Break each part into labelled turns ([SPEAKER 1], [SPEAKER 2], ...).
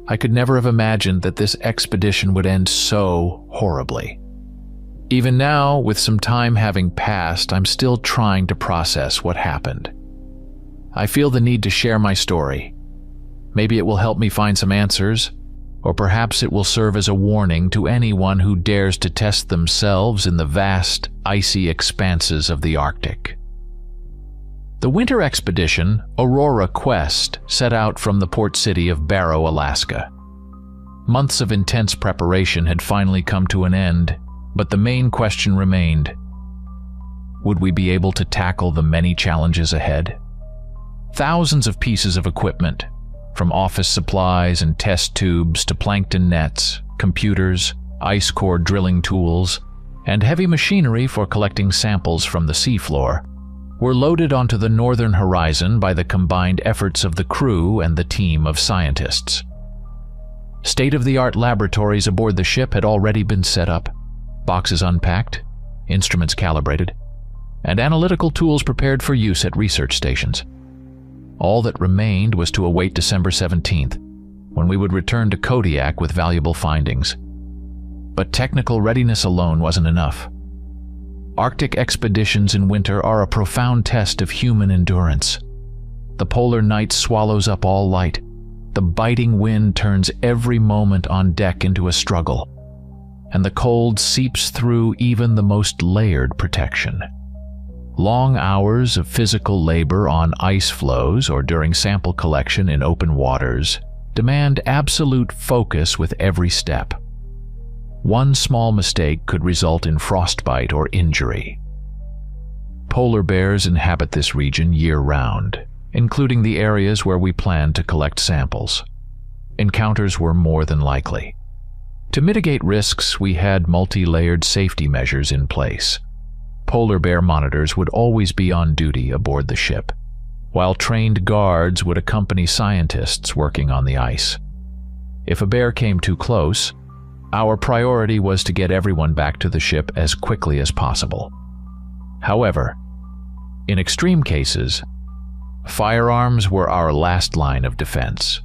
[SPEAKER 1] I could never have imagined that this expedition would end so horribly. Even now, with some time having passed, I'm still trying to process what happened. I feel the need to share my story. Maybe it will help me find some answers, or perhaps it will serve as a warning to anyone who dares to test themselves in the vast, icy expanses of the Arctic. The winter expedition, Aurora Quest, set out from the port city of Barrow, Alaska. Months of intense preparation had finally come to an end, but the main question remained: would we be able to tackle the many challenges ahead? Thousands of pieces of equipment, from office supplies and test tubes to plankton nets, computers, ice core drilling tools, and heavy machinery for collecting samples from the seafloor, were loaded onto the northern horizon by the combined efforts of the crew and the team of scientists. State-of-the-art laboratories aboard the ship had already been set up, boxes unpacked, instruments calibrated, and analytical tools prepared for use at research stations. All that remained was to await December 17th, when we would return to Kodiak with valuable findings. But technical readiness alone wasn't enough. Arctic expeditions in winter are a profound test of human endurance. The polar night swallows up all light. The biting wind turns every moment on deck into a struggle, and the cold seeps through even the most layered protection. Long hours of physical labor on ice floes or during sample collection in open waters demand absolute focus with every step. One small mistake could result in frostbite or injury. Polar bears inhabit this region year-round, including the areas where we plan to collect samples. Encounters were more than likely. To mitigate risks, we had multi-layered safety measures in place. Polar bear monitors would always be on duty aboard the ship, while trained guards would accompany scientists working on the ice. If a bear came too close, our priority was to get everyone back to the ship as quickly as possible. However, in extreme cases, firearms were our last line of defense.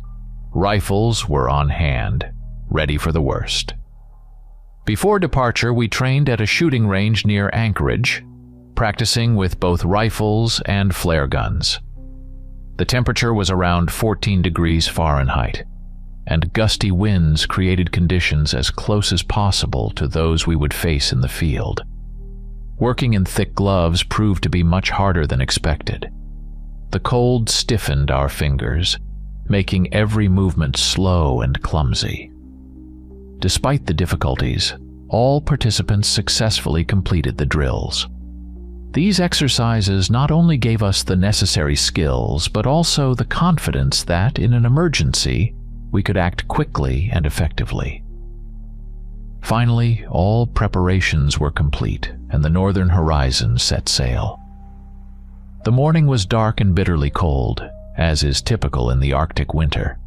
[SPEAKER 1] Rifles were on hand, ready for the worst. Before departure, we trained at a shooting range near Anchorage, practicing with both rifles and flare guns. The temperature was around 14 degrees Fahrenheit, and gusty winds created conditions as close as possible to those we would face in the field. Working in thick gloves proved to be much harder than expected. The cold stiffened our fingers, making every movement slow and clumsy. Despite the difficulties, all participants successfully completed the drills. These exercises not only gave us the necessary skills, but also the confidence that, in an emergency, we could act quickly and effectively. Finally, all preparations were complete, and the northern horizon set sail. The morning was dark and bitterly cold, as is typical in the Arctic winter.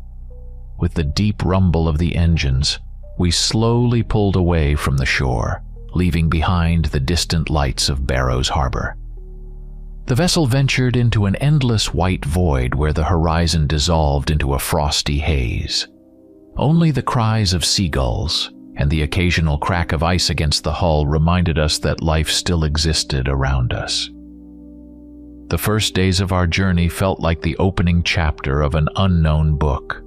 [SPEAKER 1] With the deep rumble of the engines, we slowly pulled away from the shore, leaving behind the distant lights of Barrows Harbor. The vessel ventured into an endless white void where the horizon dissolved into a frosty haze. Only the cries of seagulls and the occasional crack of ice against the hull reminded us that life still existed around us. The first days of our journey felt like the opening chapter of an unknown book.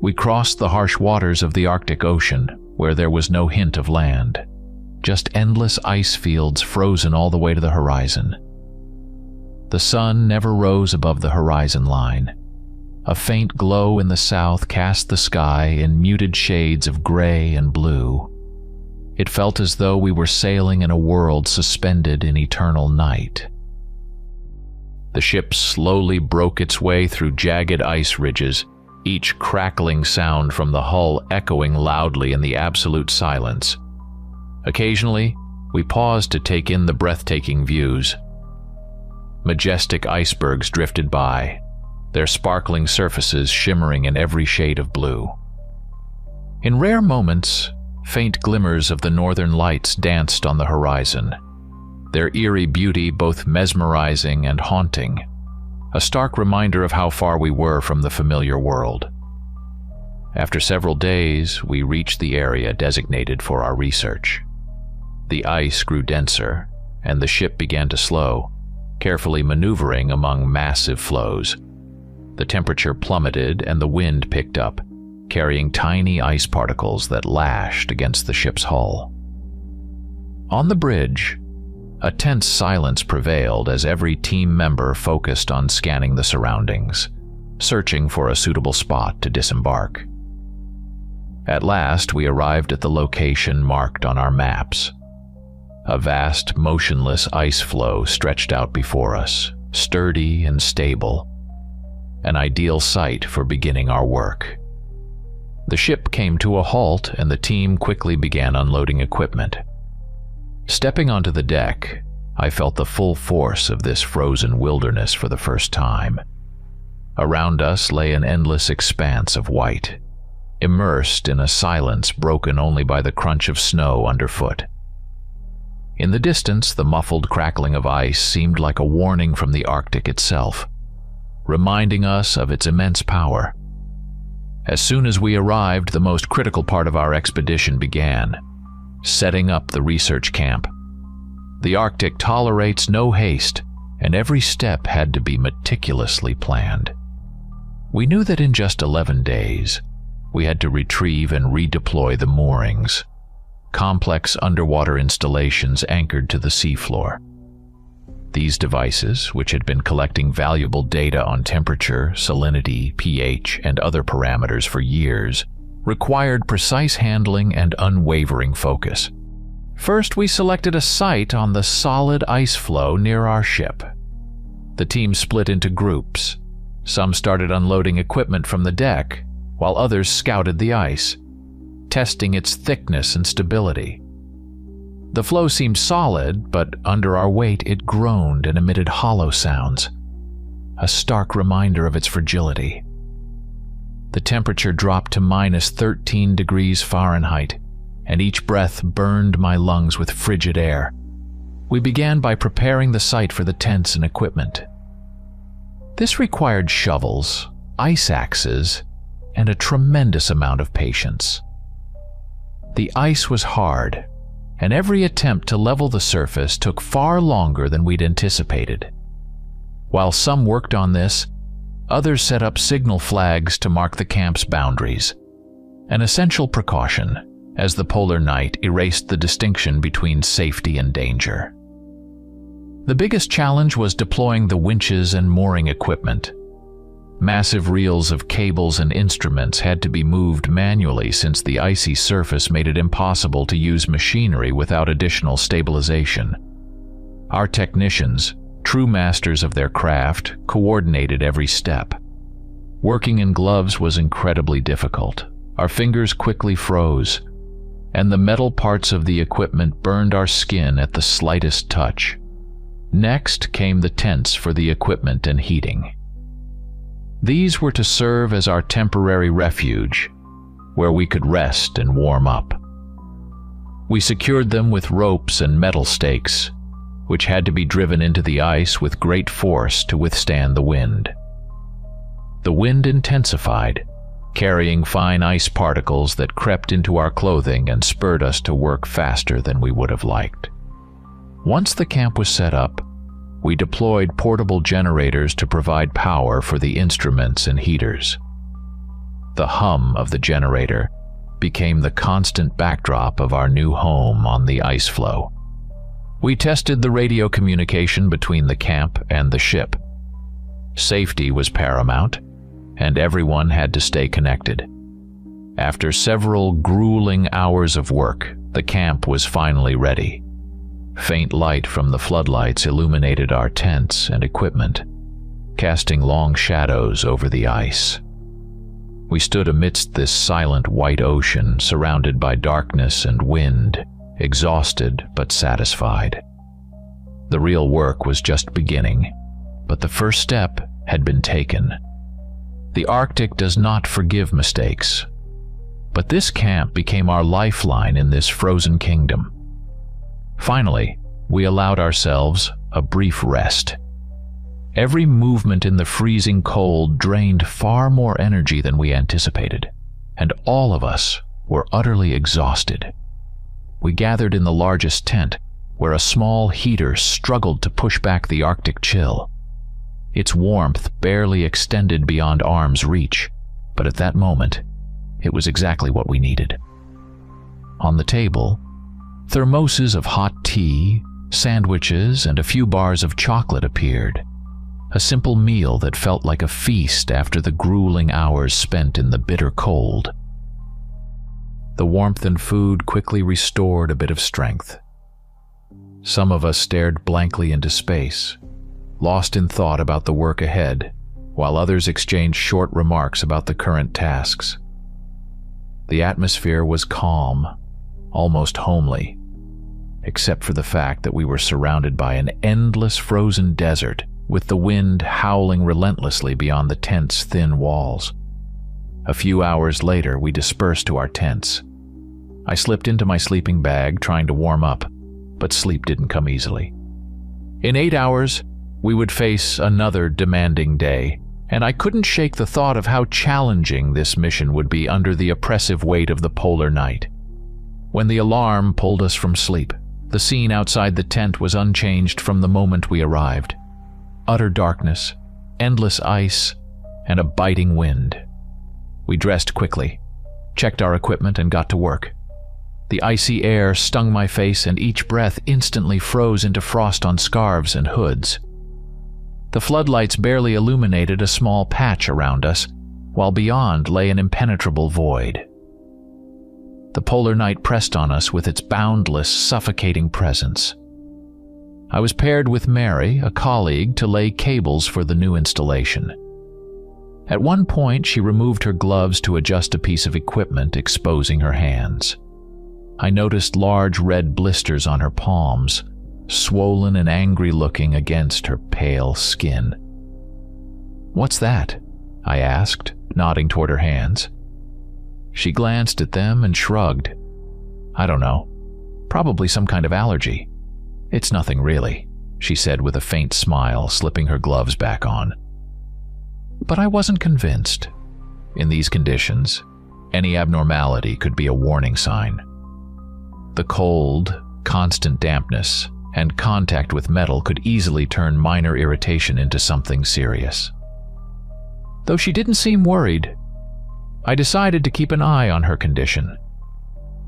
[SPEAKER 1] We crossed the harsh waters of the Arctic Ocean, where there was no hint of land, just endless ice fields frozen all the way to the horizon. The sun never rose above the horizon line. A faint glow in the south cast the sky in muted shades of gray and blue. It felt as though we were sailing in a world suspended in eternal night. The ship slowly broke its way through jagged ice ridges, each crackling sound from the hull echoing loudly in the absolute silence. Occasionally, we paused to take in the breathtaking views. Majestic icebergs drifted by, their sparkling surfaces shimmering in every shade of blue. In rare moments, faint glimmers of the northern lights danced on the horizon, their eerie beauty both mesmerizing and haunting, a stark reminder of how far we were from the familiar world. After several days, we reached the area designated for our research. The ice grew denser, and the ship began to slow, carefully maneuvering among massive flows. The temperature plummeted and the wind picked up, carrying tiny ice particles that lashed against the ship's hull. On the bridge, a tense silence prevailed as every team member focused on scanning the surroundings, searching for a suitable spot to disembark. At last, we arrived at the location marked on our maps. A vast, motionless ice floe stretched out before us, sturdy and stable, an ideal site for beginning our work. The ship came to a halt and the team quickly began unloading equipment. Stepping onto the deck, I felt the full force of this frozen wilderness for the first time. Around us lay an endless expanse of white, immersed in a silence broken only by the crunch of snow underfoot. In the distance, the muffled crackling of ice seemed like a warning from the Arctic itself, reminding us of its immense power. As soon as we arrived, the most critical part of our expedition began, setting up the research camp. The Arctic tolerates no haste, and every step had to be meticulously planned. We knew that in just 11 days, we had to retrieve and redeploy the moorings, complex underwater installations anchored to the seafloor. These devices, which had been collecting valuable data on temperature, salinity, pH, and other parameters for years, required precise handling and unwavering focus. First, we selected a site on the solid ice floe near our ship. The team split into groups. Some started unloading equipment from the deck, while others scouted the ice, testing its thickness and stability. The floe seemed solid, but under our weight it groaned and emitted hollow sounds, a stark reminder of its fragility. The temperature dropped to -13 degrees Fahrenheit, and each breath burned my lungs with frigid air. We began by preparing the site for the tents and equipment. This required shovels, ice axes, and a tremendous amount of patience. The ice was hard, and every attempt to level the surface took far longer than we'd anticipated. While some worked on this, others set up signal flags to mark the camp's boundaries, an essential precaution as the polar night erased the distinction between safety and danger. The biggest challenge was deploying the winches and mooring equipment. Massive reels of cables and instruments had to be moved manually since the icy surface made it impossible to use machinery without additional stabilization. Our technicians, true masters of their craft, coordinated every step. Working in gloves was incredibly difficult. Our fingers quickly froze, and the metal parts of the equipment burned our skin at the slightest touch. Next came the tents for the equipment and heating. These were to serve as our temporary refuge, where we could rest and warm up. We secured them with ropes and metal stakes, which had to be driven into the ice with great force to withstand the wind. The wind intensified, carrying fine ice particles that crept into our clothing and spurred us to work faster than we would have liked. Once the camp was set up, we deployed portable generators to provide power for the instruments and heaters. The hum of the generator became the constant backdrop of our new home on the ice floe. We tested the radio communication between the camp and the ship. Safety was paramount, and everyone had to stay connected. After several grueling hours of work, the camp was finally ready. Faint light from the floodlights illuminated our tents and equipment, casting long shadows over the ice. We stood amidst this silent white ocean, surrounded by darkness and wind, exhausted but satisfied. The real work was just beginning, but the first step had been taken. The Arctic does not forgive mistakes, but this camp became our lifeline in this frozen kingdom. Finally, we allowed ourselves a brief rest. Every movement in the freezing cold drained far more energy than we anticipated. and all of us were utterly exhausted. We gathered in the largest tent, where a small heater struggled to push back the Arctic chill. Its warmth barely extended beyond arm's reach, but at that moment, it was exactly what we needed. On the table, thermoses of hot tea, sandwiches, and a few bars of chocolate appeared. A simple meal that felt like a feast after the grueling hours spent in the bitter cold. The warmth and food quickly restored a bit of strength. Some of us stared blankly into space, lost in thought about the work ahead, while others exchanged short remarks about the current tasks. The atmosphere was calm, almost homely, except for the fact that we were surrounded by an endless frozen desert, with the wind howling relentlessly beyond the tent's thin walls. A few hours later, we dispersed to our tents. I slipped into my sleeping bag, trying to warm up, but sleep didn't come easily. In 8 hours, we would face another demanding day, and I couldn't shake the thought of how challenging this mission would be under the oppressive weight of the polar night. When the alarm pulled us from sleep, the scene outside the tent was unchanged from the moment we arrived. Utter darkness, endless ice, and a biting wind. We dressed quickly, checked our equipment, and got to work. The icy air stung my face, and each breath instantly froze into frost on scarves and hoods. The floodlights barely illuminated a small patch around us, while beyond lay an impenetrable void. The polar night pressed on us with its boundless, suffocating presence. I was paired with Mary, a colleague, to lay cables for the new installation. At one point, she removed her gloves to adjust a piece of equipment, exposing her hands. I noticed large red blisters on her palms, swollen and angry-looking against her pale skin. "What's that?" I asked, nodding toward her hands. She glanced at them and shrugged. "I don't know. Probably some kind of allergy. It's nothing really," she said with a faint smile, slipping her gloves back on. But I wasn't convinced. In these conditions, any abnormality could be a warning sign. The cold, constant dampness, and contact with metal could easily turn minor irritation into something serious. Though she didn't seem worried, I decided to keep an eye on her condition.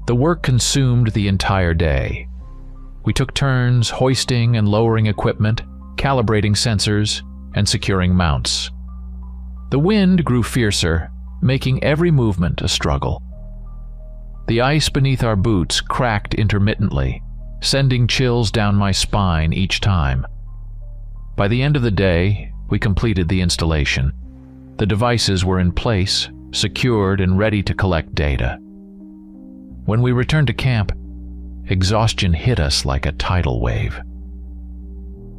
[SPEAKER 1] The work consumed the entire day. We took turns hoisting and lowering equipment, calibrating sensors, and securing mounts. The wind grew fiercer, making every movement a struggle. The ice beneath our boots cracked intermittently, sending chills down my spine each time. By the end of the day, we completed the installation. The devices were in place, secured and ready to collect data. When we returned to camp, exhaustion hit us like a tidal wave.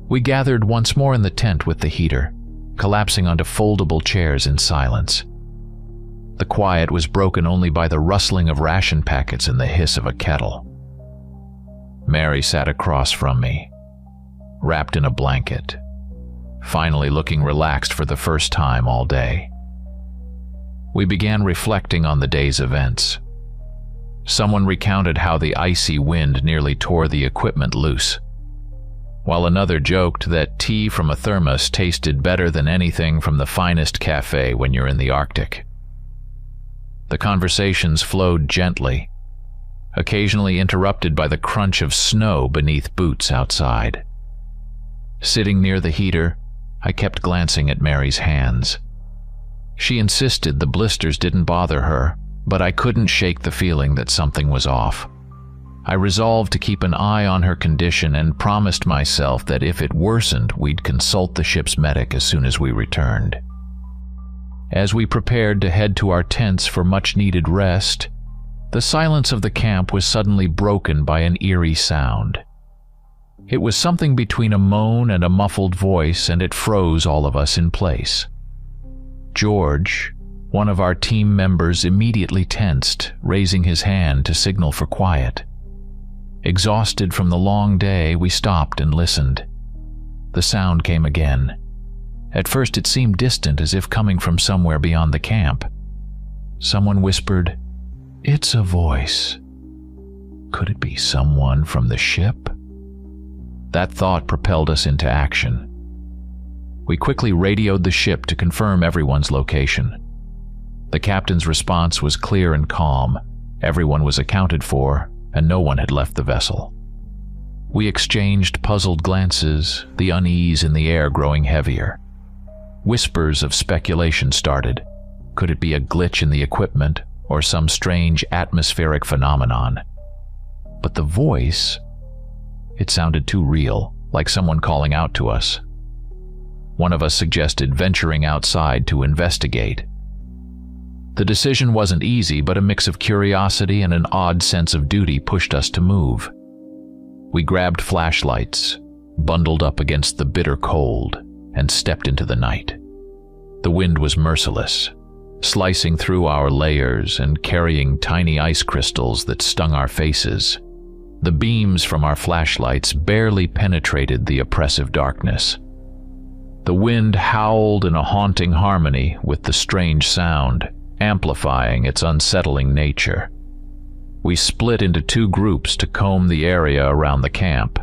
[SPEAKER 1] We gathered once more in the tent with the heater, collapsing onto foldable chairs in silence. The quiet was broken only by the rustling of ration packets and the hiss of a kettle. Mary sat across from me, wrapped in a blanket, finally looking relaxed for the first time all day. We began reflecting on the day's events. Someone recounted how the icy wind nearly tore the equipment loose, while another joked that tea from a thermos tasted better than anything from the finest cafe when you're in the Arctic. The conversations flowed gently, occasionally interrupted by the crunch of snow beneath boots outside. Sitting near the heater, I kept glancing at Mary's hands. She insisted the blisters didn't bother her, but I couldn't shake the feeling that something was off. I resolved to keep an eye on her condition and promised myself that if it worsened, we'd consult the ship's medic as soon as we returned. As we prepared to head to our tents for much-needed rest, the silence of the camp was suddenly broken by an eerie sound. It was something between a moan and a muffled voice, and it froze all of us in place. George, one of our team members, immediately tensed, raising his hand to signal for quiet. Exhausted from the long day, we stopped and listened. The sound came again. At first it seemed distant, as if coming from somewhere beyond the camp. Someone whispered, "It's a voice." Could it be someone from the ship? That thought propelled us into action. We quickly radioed the ship to confirm everyone's location. The captain's response was clear and calm. Everyone was accounted for, and no one had left the vessel. We exchanged puzzled glances, the unease in the air growing heavier. Whispers of speculation started. Could it be a glitch in the equipment, or some strange atmospheric phenomenon? But the voice, it sounded too real, like someone calling out to us. One of us suggested venturing outside to investigate. The decision wasn't easy, but a mix of curiosity and an odd sense of duty pushed us to move. We grabbed flashlights, bundled up against the bitter cold, and stepped into the night. The wind was merciless, slicing through our layers and carrying tiny ice crystals that stung our faces. The beams from our flashlights barely penetrated the oppressive darkness. The wind howled in a haunting harmony with the strange sound, amplifying its unsettling nature. We split into two groups to comb the area around the camp.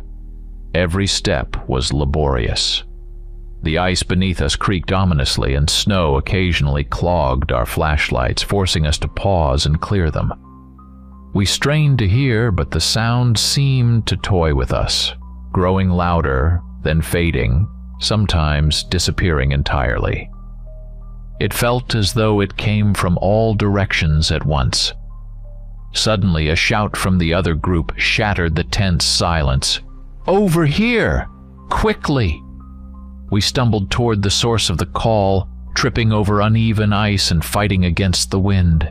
[SPEAKER 1] Every step was laborious. The ice beneath us creaked ominously, and snow occasionally clogged our flashlights, forcing us to pause and clear them. We strained to hear, but the sound seemed to toy with us, growing louder, then fading, sometimes disappearing entirely. It felt as though it came from all directions at once. Suddenly, a shout from the other group shattered the tense silence. "Over here! Quickly!" We stumbled toward the source of the call, tripping over uneven ice and fighting against the wind.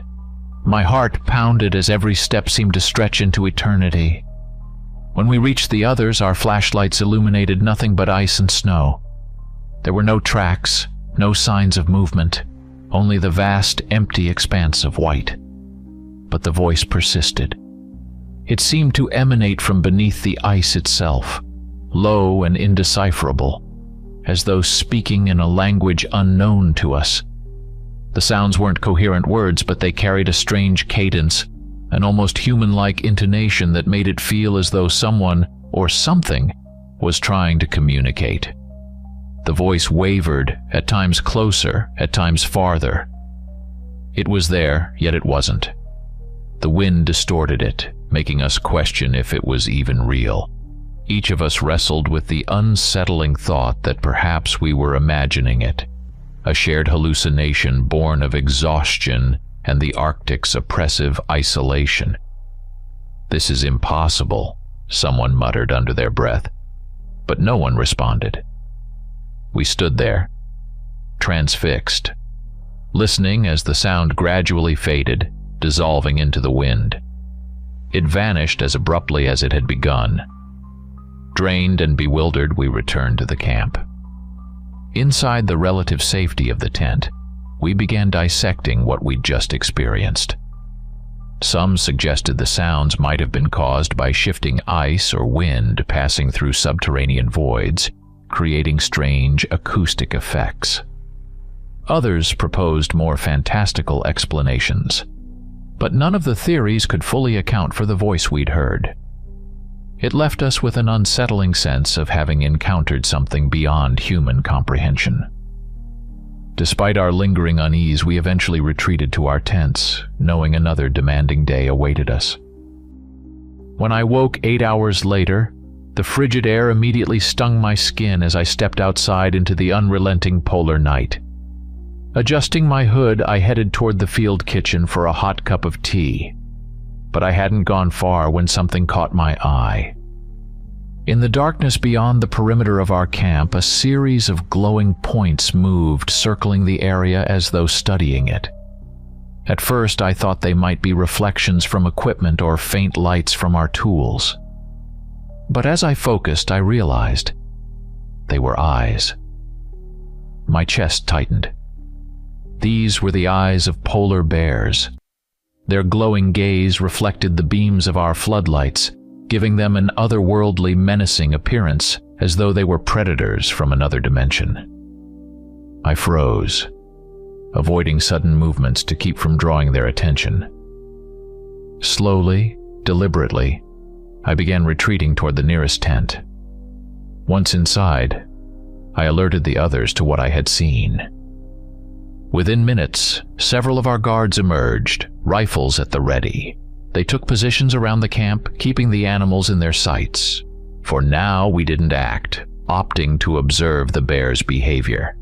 [SPEAKER 1] My heart pounded as every step seemed to stretch into eternity. When we reached the others, our flashlights illuminated nothing but ice and snow. There were no tracks, no signs of movement, only the vast, empty expanse of white. But the voice persisted. It seemed to emanate from beneath the ice itself, low and indecipherable, as though speaking in a language unknown to us. The sounds weren't coherent words, but they carried a strange cadence, an almost human-like intonation that made it feel as though someone, or something, was trying to communicate. The voice wavered, at times closer, at times farther. It was there, yet it wasn't. The wind distorted it, making us question if it was even real. Each of us wrestled with the unsettling thought that perhaps we were imagining it, a shared hallucination born of exhaustion and the Arctic's oppressive isolation. "This is impossible," someone muttered under their breath, but no one responded. We stood there, transfixed, listening as the sound gradually faded, dissolving into the wind. It vanished as abruptly as it had begun. Drained and bewildered, we returned to the camp. Inside the relative safety of the tent, we began dissecting what we'd just experienced. Some suggested the sounds might have been caused by shifting ice or wind passing through subterranean voids, creating strange acoustic effects. Others proposed more fantastical explanations, but none of the theories could fully account for the voice we'd heard. It left us with an unsettling sense of having encountered something beyond human comprehension. Despite our lingering unease, we eventually retreated to our tents, knowing another demanding day awaited us. When I woke 8 hours later, the frigid air immediately stung my skin as I stepped outside into the unrelenting polar night. Adjusting my hood, I headed toward the field kitchen for a hot cup of tea. But I hadn't gone far when something caught my eye. In the darkness beyond the perimeter of our camp, a series of glowing points moved, circling the area as though studying it. At first, I thought they might be reflections from equipment or faint lights from our tools. But as I focused, I realized they were eyes. My chest tightened. These were the eyes of polar bears. Their glowing gaze reflected the beams of our floodlights, giving them an otherworldly, menacing appearance, as though they were predators from another dimension. I froze. avoiding sudden movements to keep from drawing their attention. Slowly, deliberately, I began retreating toward the nearest tent. Once inside, I alerted the others to what I had seen. Within minutes, several of our guards emerged, rifles at the ready. They took positions around the camp, keeping the animals in their sights. For now, we didn't act, opting to observe the bear's behavior.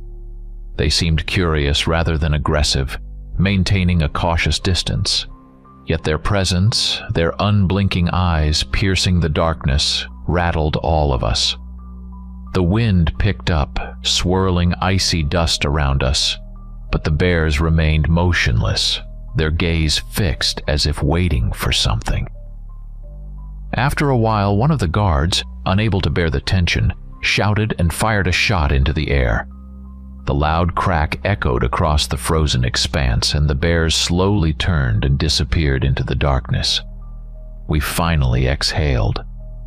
[SPEAKER 1] They seemed curious rather than aggressive, maintaining a cautious distance. Yet their presence, their unblinking eyes piercing the darkness, rattled all of us. The wind picked up, swirling icy dust around us, but the bears remained motionless, their gaze fixed as if waiting for something. After a while, one of the guards, unable to bear the tension, shouted and fired a shot into the air. The loud crack echoed across the frozen expanse, and the bears slowly turned and disappeared into the darkness. We finally exhaled,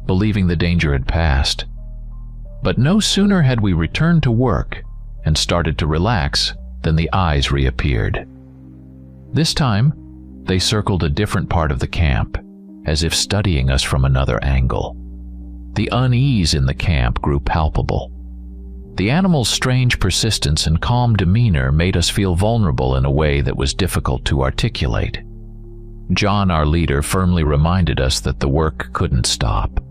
[SPEAKER 1] believing the danger had passed. But no sooner had we returned to work and started to relax than the eyes reappeared. This time, they circled a different part of the camp, as if studying us from another angle. The unease in the camp grew palpable. The animal's strange persistence and calm demeanor made us feel vulnerable in a way that was difficult to articulate. John, our leader, firmly reminded us that the work couldn't stop.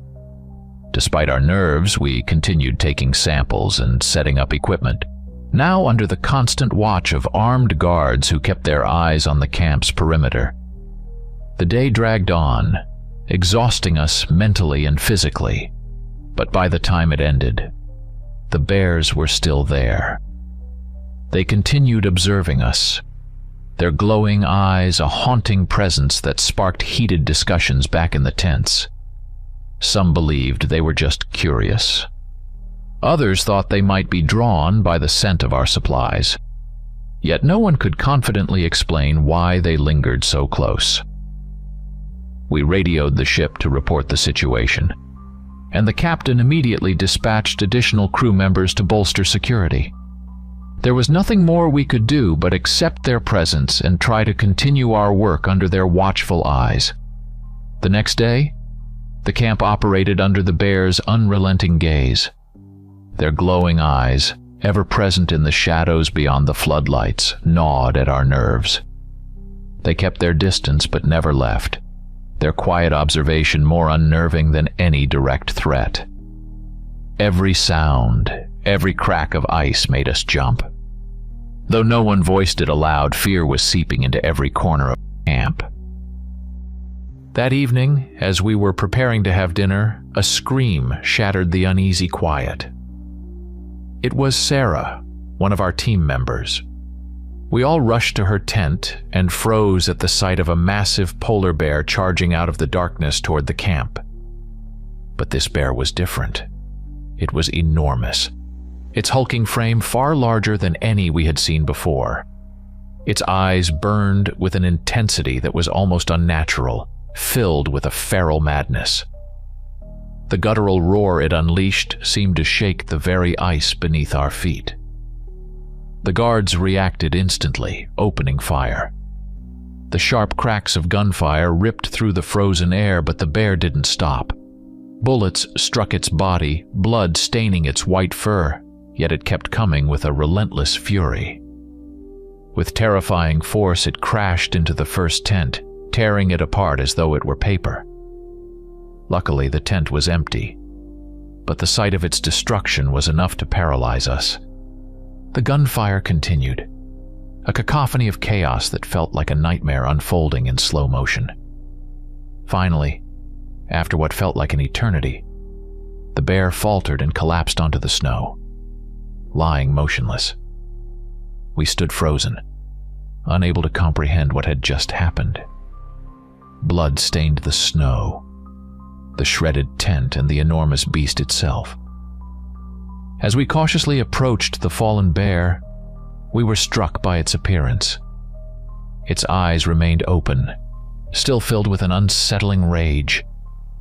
[SPEAKER 1] Despite our nerves, we continued taking samples and setting up equipment, now under the constant watch of armed guards who kept their eyes on the camp's perimeter. The day dragged on, exhausting us mentally and physically, but by the time it ended, the bears were still there. They continued observing us, their glowing eyes a haunting presence that sparked heated discussions back in the tents. Some believed they were just curious. Others thought they might be drawn by the scent of our supplies. Yet no one could confidently explain why they lingered so close. We radioed the ship to report the situation, and the captain immediately dispatched additional crew members to bolster security. There was nothing more we could do but accept their presence and try to continue our work under their watchful eyes. The next day, the camp operated under the bears' unrelenting gaze. Their glowing eyes, ever present in the shadows beyond the floodlights, gnawed at our nerves. They kept their distance but never left, their quiet observation more unnerving than any direct threat. Every sound, every crack of ice made us jump. Though no one voiced it aloud, fear was seeping into every corner of the camp. That evening, as we were preparing to have dinner, a scream shattered the uneasy quiet. It was Sarah, one of our team members. We all rushed to her tent and froze at the sight of a massive polar bear charging out of the darkness toward the camp. But this bear was different. It was enormous, its hulking frame far larger than any we had seen before. Its eyes burned with an intensity that was almost unnatural, filled with a feral madness. The guttural roar it unleashed seemed to shake the very ice beneath our feet. The guards reacted instantly, opening fire. The sharp cracks of gunfire ripped through the frozen air, but the bear didn't stop. Bullets struck its body, blood staining its white fur, yet it kept coming with a relentless fury. With terrifying force, it crashed into the first tent, tearing it apart as though it were paper. Luckily, the tent was empty, but the sight of its destruction was enough to paralyze us. The gunfire continued, a cacophony of chaos that felt like a nightmare unfolding in slow motion. Finally, after what felt like an eternity, the bear faltered and collapsed onto the snow, lying motionless. We stood frozen, unable to comprehend what had just happened. Blood stained the snow, the shredded tent, and the enormous beast itself. As we cautiously approached the fallen bear, we were struck by its appearance. Its eyes remained open, still filled with an unsettling rage,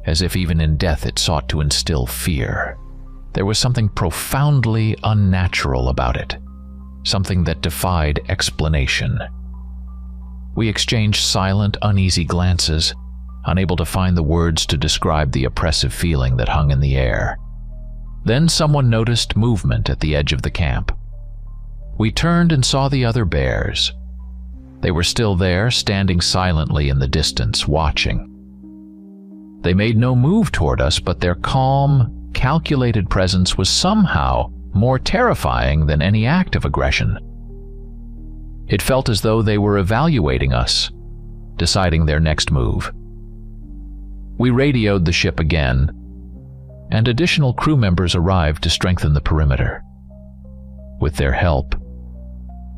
[SPEAKER 1] as if even in death it sought to instill fear. There was something profoundly unnatural about it. something that defied explanation. We exchanged silent, uneasy glances, unable to find the words to describe the oppressive feeling that hung in the air. Then someone noticed movement at the edge of the camp. We turned and saw the other bears. They were still there, standing silently in the distance, watching. They made no move toward us, but their calm, calculated presence was somehow more terrifying than any act of aggression. It felt as though they were evaluating us, deciding their next move. We radioed the ship again, and additional crew members arrived to strengthen the perimeter. With their help,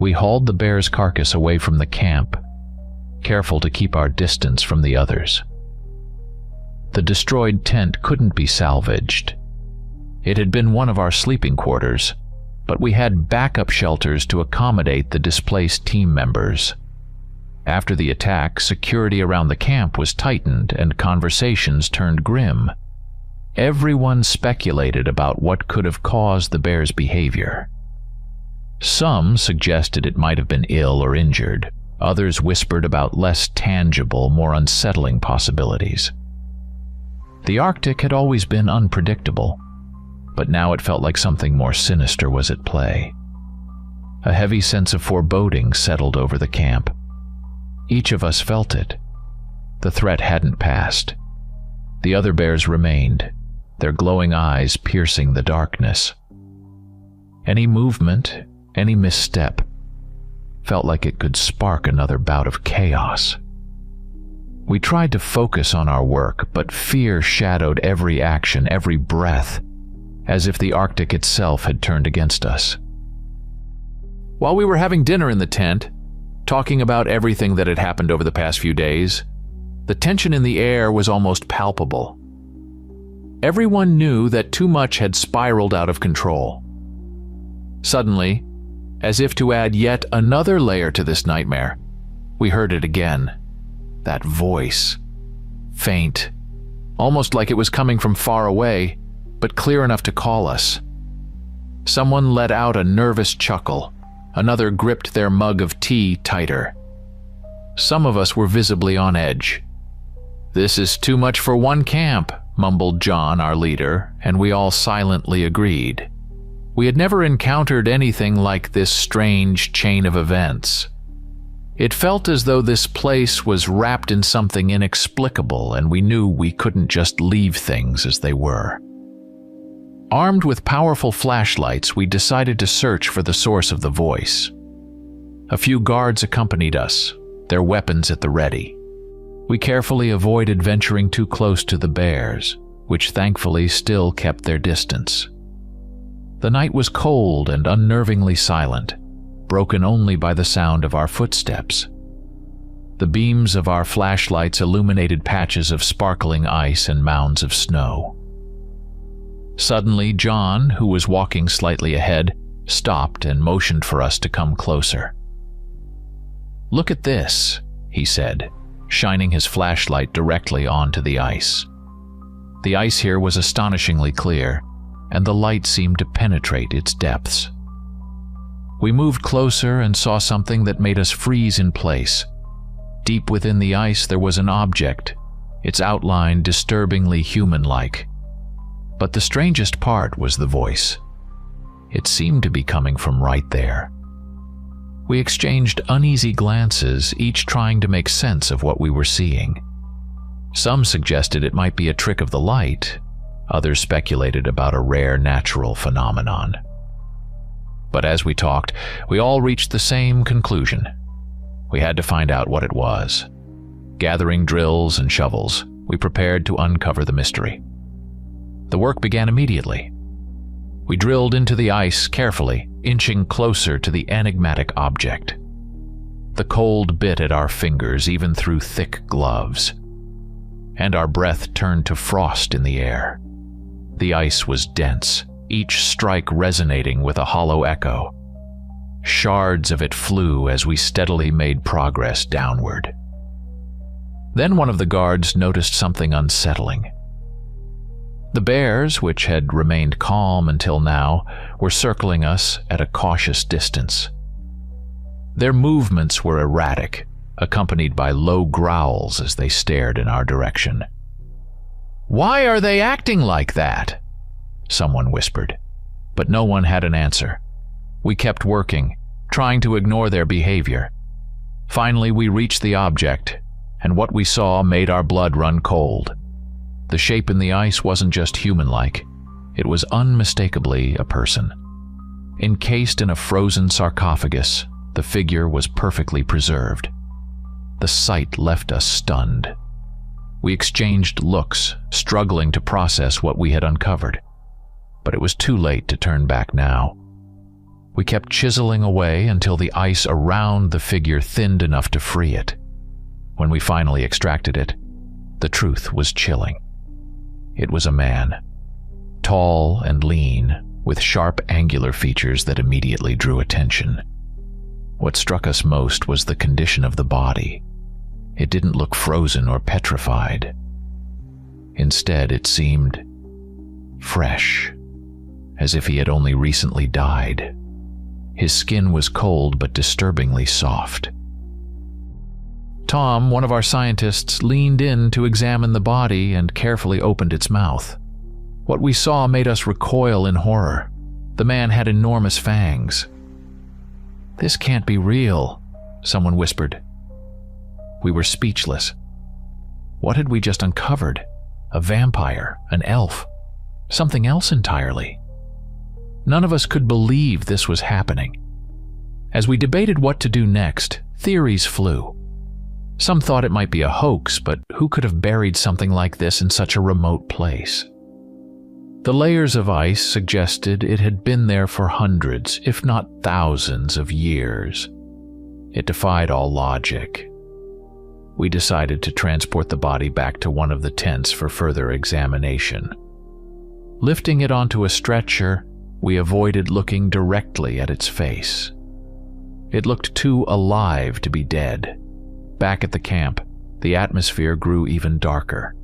[SPEAKER 1] we hauled the bear's carcass away from the camp, careful to keep our distance from the others. The destroyed tent couldn't be salvaged. It had been one of our sleeping quarters, but we had backup shelters to accommodate the displaced team members. After the attack, security around the camp was tightened and conversations turned grim. Everyone speculated about what could have caused the bear's behavior. Some suggested it might have been ill or injured. Others whispered about less tangible, more unsettling possibilities. The Arctic had always been unpredictable, but now it felt like something more sinister was at play. A heavy sense of foreboding settled over the camp. Each of us felt it. The threat hadn't passed. The other bears remained, their glowing eyes piercing the darkness. Any movement, any misstep, felt like it could spark another bout of chaos. We tried to focus on our work, but fear shadowed every action, every breath, as if the Arctic itself had turned against us. While we were having dinner in the tent, talking about everything that had happened over the past few days, the tension in the air was almost palpable. Everyone knew that too much had spiraled out of control. Suddenly, as if to add yet another layer to this nightmare, we heard it again. That voice. Faint, almost like it was coming from far away, but clear enough to call us. Someone let out a nervous chuckle. Another gripped their mug of tea tighter. Some of us were visibly on edge. "This is too much for one camp," mumbled John, our leader, and we all silently agreed. We had never encountered anything like this strange chain of events. It felt as though this place was wrapped in something inexplicable, and we knew we couldn't just leave things as they were. Armed with powerful flashlights, we decided to search for the source of the voice. A few guards accompanied us, their weapons at the ready. We carefully avoided venturing too close to the bears, which thankfully still kept their distance. The night was cold and unnervingly silent, broken only by the sound of our footsteps. The beams of our flashlights illuminated patches of sparkling ice and mounds of snow. Suddenly, John, who was walking slightly ahead, stopped and motioned for us to come closer. "Look at this," he said, shining his flashlight directly onto the ice. The ice here was astonishingly clear, and the light seemed to penetrate its depths. We moved closer and saw something that made us freeze in place. Deep within the ice there was an object, its outline disturbingly human-like. But the strangest part was the voice. It seemed to be coming from right there. We exchanged uneasy glances, each trying to make sense of what we were seeing. Some suggested it might be a trick of the light. Others speculated about a rare natural phenomenon. But as we talked, we all reached the same conclusion. We had to find out what it was. Gathering drills and shovels, we prepared to uncover the mystery. The work began immediately. We drilled into the ice carefully, inching closer to the enigmatic object. The cold bit at our fingers even through thick gloves, and our breath turned to frost in the air. The ice was dense, each strike resonating with a hollow echo. Shards of it flew as we steadily made progress downward. Then one of the guards noticed something unsettling. The bears, which had remained calm until now, were circling us at a cautious distance. Their movements were erratic, accompanied by low growls as they stared in our direction. "Why are they acting like that?" someone whispered, but no one had an answer. We kept working, trying to ignore their behavior. Finally, we reached the object, and what we saw made our blood run cold. The shape in the ice wasn't just human-like. It was unmistakably a person. Encased in a frozen sarcophagus, the figure was perfectly preserved. The sight left us stunned. We exchanged looks, struggling to process what we had uncovered. But it was too late to turn back now. We kept chiseling away until the ice around the figure thinned enough to free it. When we finally extracted it, the truth was chilling. It was a man, tall and lean, with sharp angular features that immediately drew attention. What struck us most was the condition of the body. It didn't look frozen or petrified. Instead, it seemed fresh, as if he had only recently died. His skin was cold but disturbingly soft. Tom, one of our scientists, leaned in to examine the body and carefully opened its mouth. What we saw made us recoil in horror. The man had enormous fangs. "This can't be real," someone whispered. We were speechless. What had we just uncovered? A vampire, an elf, something else entirely. None of us could believe this was happening. As we debated what to do next, theories flew. Some thought it might be a hoax, but who could have buried something like this in such a remote place? The layers of ice suggested it had been there for hundreds, if not thousands of years. It defied all logic. We decided to transport the body back to one of the tents for further examination. Lifting it onto a stretcher, we avoided looking directly at its face. It looked too alive to be dead. Back at the camp, the atmosphere grew even darker.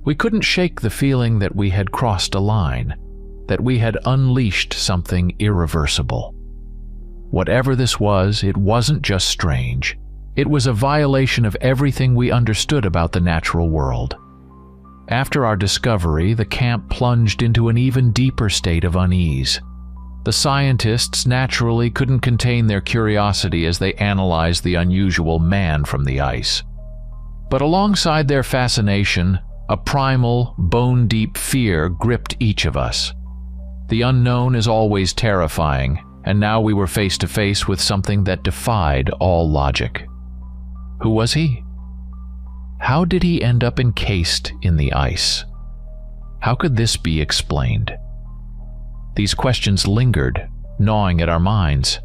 [SPEAKER 1] We couldn't shake the feeling that we had crossed a line, that we had unleashed something irreversible. Whatever this was, it wasn't just strange. It was a violation of everything we understood about the natural world. After our discovery, the camp plunged into an even deeper state of unease. The scientists naturally couldn't contain their curiosity as they analyzed the unusual man from the ice. But alongside their fascination, a primal, bone-deep fear gripped each of us. The unknown is always terrifying, and now we were face to face with something that defied all logic. Who was he? How did he end up encased in the ice? How could this be explained? These questions lingered, gnawing at our minds.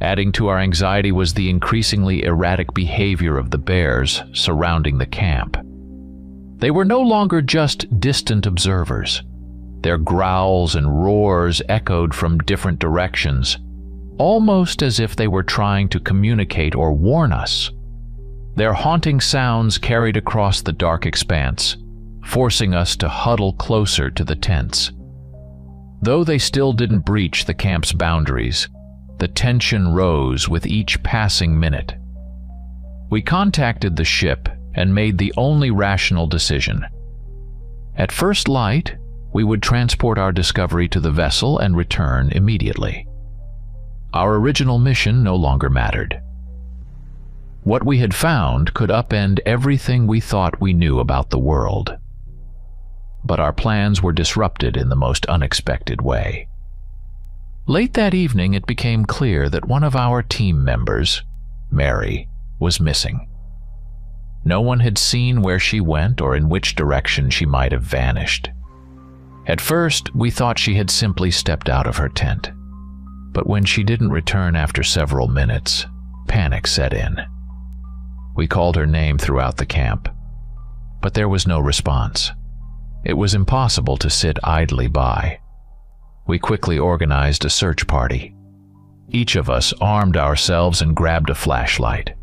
[SPEAKER 1] Adding to our anxiety was the increasingly erratic behavior of the bears surrounding the camp. They were no longer just distant observers. Their growls and roars echoed from different directions, almost as if they were trying to communicate or warn us. Their haunting sounds carried across the dark expanse, forcing us to huddle closer to the tents. Though they still didn't breach the camp's boundaries, the tension rose with each passing minute. We contacted the ship and made the only rational decision. At first light, we would transport our discovery to the vessel and return immediately. Our original mission no longer mattered. What we had found could upend everything we thought we knew about the world. But our plans were disrupted in the most unexpected way. Late that evening, it became clear that one of our team members, Mary, was missing. No one had seen where she went or in which direction she might have vanished. At first, we thought she had simply stepped out of her tent. But when she didn't return after several minutes, panic set in. We called her name throughout the camp, but there was no response. It was impossible to sit idly by. We quickly organized a search party. Each of us armed ourselves and grabbed a flashlight.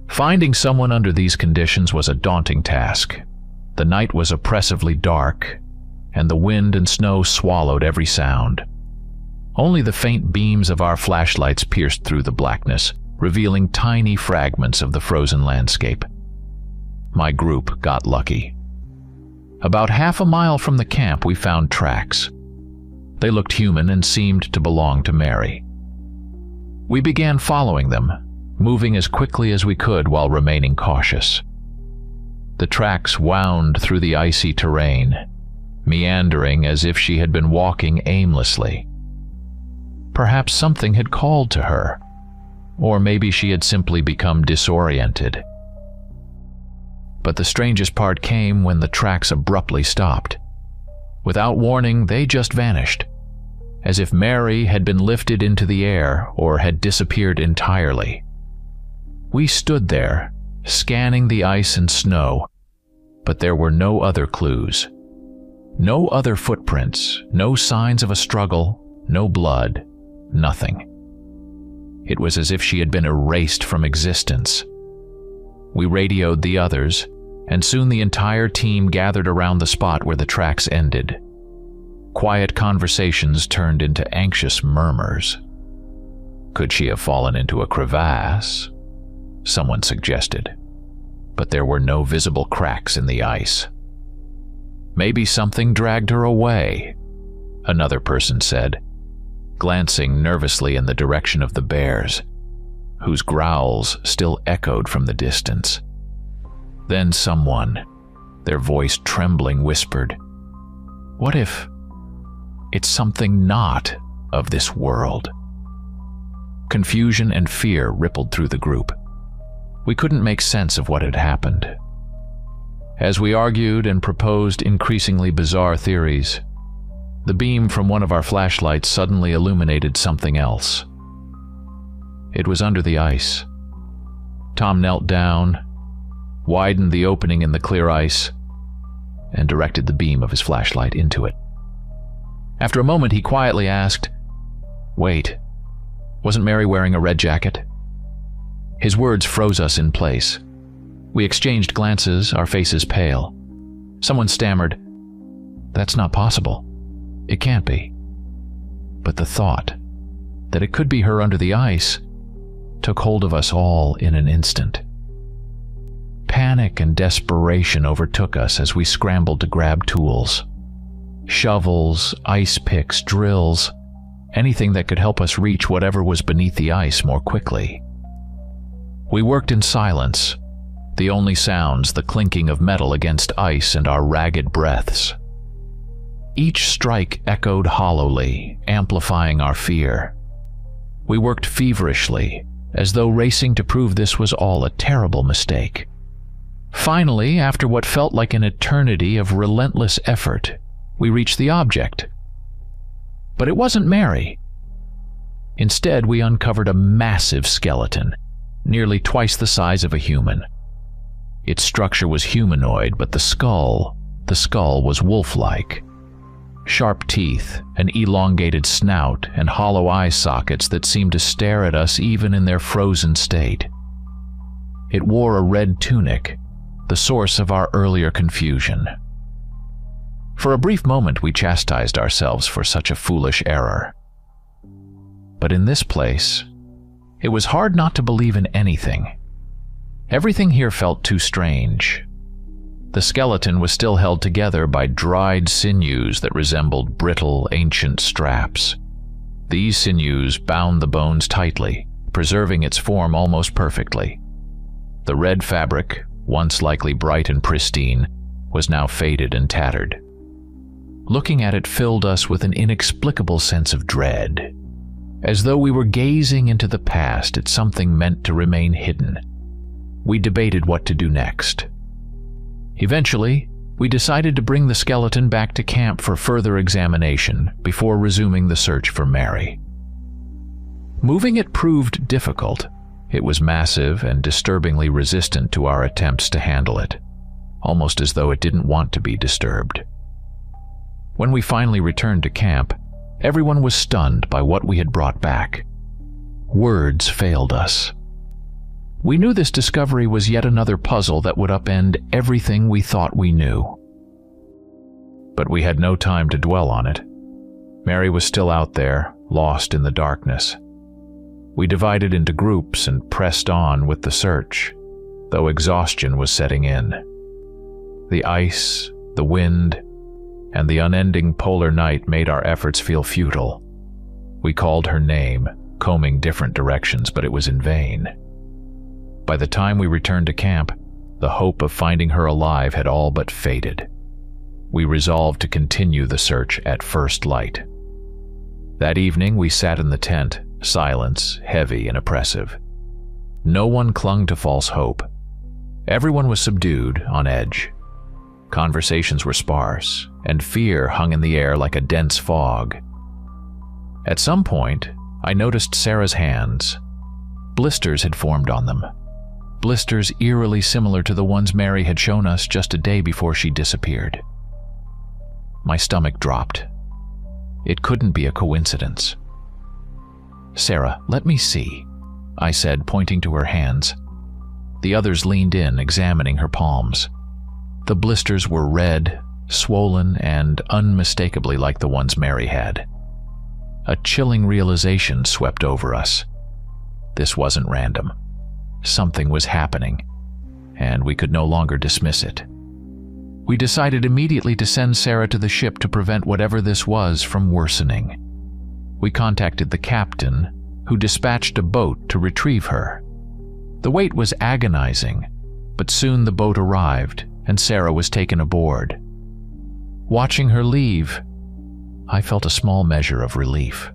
[SPEAKER 1] Finding someone under these conditions was a daunting task. The night was oppressively dark, and the wind and snow swallowed every sound. Only the faint beams of our flashlights pierced through the blackness, revealing tiny fragments of the frozen landscape. My group got lucky. About half a mile from the camp, we found tracks. They looked human and seemed to belong to Mary. We began following them, moving as quickly as we could while remaining cautious. The tracks wound through the icy terrain, meandering as if she had been walking aimlessly. Perhaps something had called to her, or maybe she had simply become disoriented. But the strangest part came when the tracks abruptly stopped. Without warning, they just vanished, as if Mary had been lifted into the air or had disappeared entirely. We stood there, scanning the ice and snow, but there were no other clues. No other footprints, no signs of a struggle, no blood, nothing. It was as if she had been erased from existence. We radioed the others, and soon the entire team gathered around the spot where the tracks ended. Quiet conversations turned into anxious murmurs. Could she have fallen into a crevasse? Someone suggested, but there were no visible cracks in the ice. Maybe something dragged her away, another person said, glancing nervously in the direction of the bears, whose growls still echoed from the distance. Then someone, their voice trembling, whispered, "What if it's something not of this world?" Confusion and fear rippled through the group. We couldn't make sense of what had happened. As we argued and proposed increasingly bizarre theories, the beam from one of our flashlights suddenly illuminated something else. It was under the ice. Tom knelt down, widened the opening in the clear ice, and directed the beam of his flashlight into it. After a moment, he quietly asked, "Wait, wasn't Mary wearing a red jacket?" His words froze us in place. We exchanged glances, our faces pale. Someone stammered, "That's not possible. It can't be." But the thought that it could be her under the ice took hold of us all in an instant. Panic and desperation overtook us as we scrambled to grab tools. Shovels, ice picks, drills, anything that could help us reach whatever was beneath the ice more quickly. We worked in silence, the only sounds the clinking of metal against ice and our ragged breaths. Each strike echoed hollowly, amplifying our fear. We worked feverishly, as though racing to prove this was all a terrible mistake. Finally, after what felt like an eternity of relentless effort, we reached the object. But it wasn't Mary. Instead, we uncovered a massive skeleton, nearly twice the size of a human. Its structure was humanoid, but the skull was wolf-like. Sharp teeth, an elongated snout, and hollow eye sockets that seemed to stare at us even in their frozen state. It wore a red tunic, the source of our earlier confusion. For a brief moment, we chastised ourselves for such a foolish error. But in this place, it was hard not to believe in anything. Everything here felt too strange. The skeleton was still held together by dried sinews that resembled brittle, ancient straps. These sinews bound the bones tightly, preserving its form almost perfectly. The red fabric, once likely bright and pristine, was now faded and tattered. Looking at it filled us with an inexplicable sense of dread, as though we were gazing into the past at something meant to remain hidden. We debated what to do next. Eventually, we decided to bring the skeleton back to camp for further examination before resuming the search for Mary. Moving it proved difficult. It was massive and disturbingly resistant to our attempts to handle it, almost as though it didn't want to be disturbed. When we finally returned to camp, everyone was stunned by what we had brought back. Words failed us. We knew this discovery was yet another puzzle that would upend everything we thought we knew. But we had no time to dwell on it. Mary was still out there, lost in the darkness. We divided into groups and pressed on with the search, though exhaustion was setting in. The ice, the wind, and the unending polar night made our efforts feel futile. We called her name, combing different directions, but it was in vain. By the time we returned to camp, the hope of finding her alive had all but faded. We resolved to continue the search at first light. That evening we sat in the tent, silence heavy and oppressive. No one clung to false hope. Everyone was subdued, on edge. Conversations were sparse, and fear hung in the air like a dense fog. At some point, I noticed Sarah's hands. Blisters had formed on them. Blisters eerily similar to the ones Mary had shown us just a day before she disappeared. My stomach dropped. It couldn't be a coincidence. "Sarah, let me see," I said, pointing to her hands. The others leaned in, examining her palms. The blisters were red, swollen, and unmistakably like the ones Mary had. A chilling realization swept over us. This wasn't random. Something was happening, and we could no longer dismiss it. We decided immediately to send Sarah to the ship to prevent whatever this was from worsening. We contacted the captain, who dispatched a boat to retrieve her. The wait was agonizing, but soon the boat arrived and Sarah was taken aboard. Watching her leave, I felt a small measure of relief.